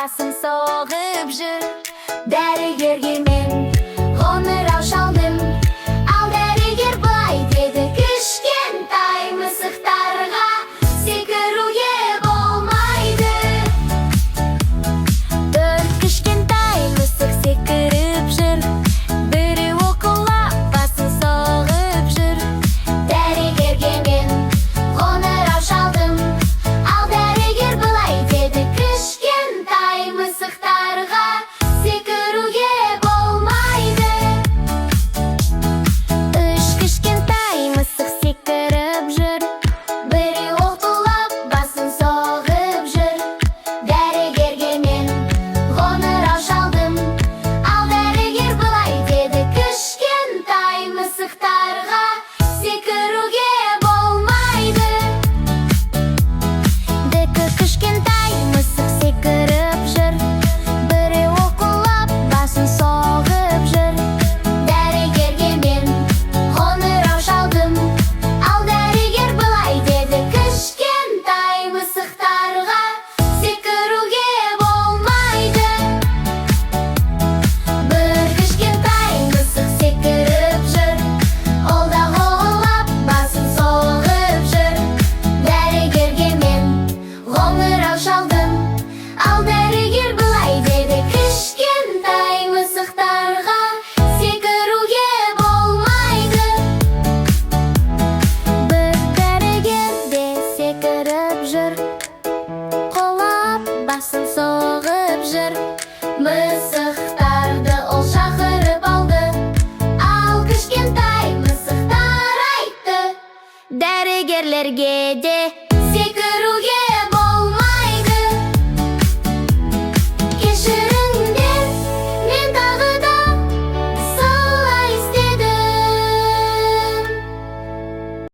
басын соғып жүр. Дәрігерге мен қоңырау шалдым. Ал дәрігер былай деді: кішкентай мысықтарға секіруге болмайды. Төрт кішкентай мысық секіріп жүр. Бірі оқылап басын соғып жүр. Дәрігерге мен қоңырау шалдым. Ал дәрігер былай деді: кішкентай мысықтарға секіруге болмайды. Үш кішкентай мысық секіріп жүр. Бірі оқылап басын соғып жүр. Дәрігерге мен қоңырау шалдым. Ал дәрігер былай деді: кішкентай мысықтарға секіруге болмайды. Екі кішкентай мысық секіріп жүр. Бірі оқылап басын соғып жүр. Дәрігерге мен қоңырау шалдым. Ал дәрігер былай деді: кішкентай мысықтарға секіруге болмайды. Бір кішкентай мысық секіріп жүр. Ол да қоңылап басын соғып жүр. Дәрігерге мен қоңырау шалдым. Ал дәрігер былай деді: кішкентай мысықтарға секіруге болмайды. Бір дәрігер де секіріп жүр. Қолап басын соғып жүр. Мысықтарды ол шақырып алды. Ал кішкентай мысықтар айтты дәрігерлерге де: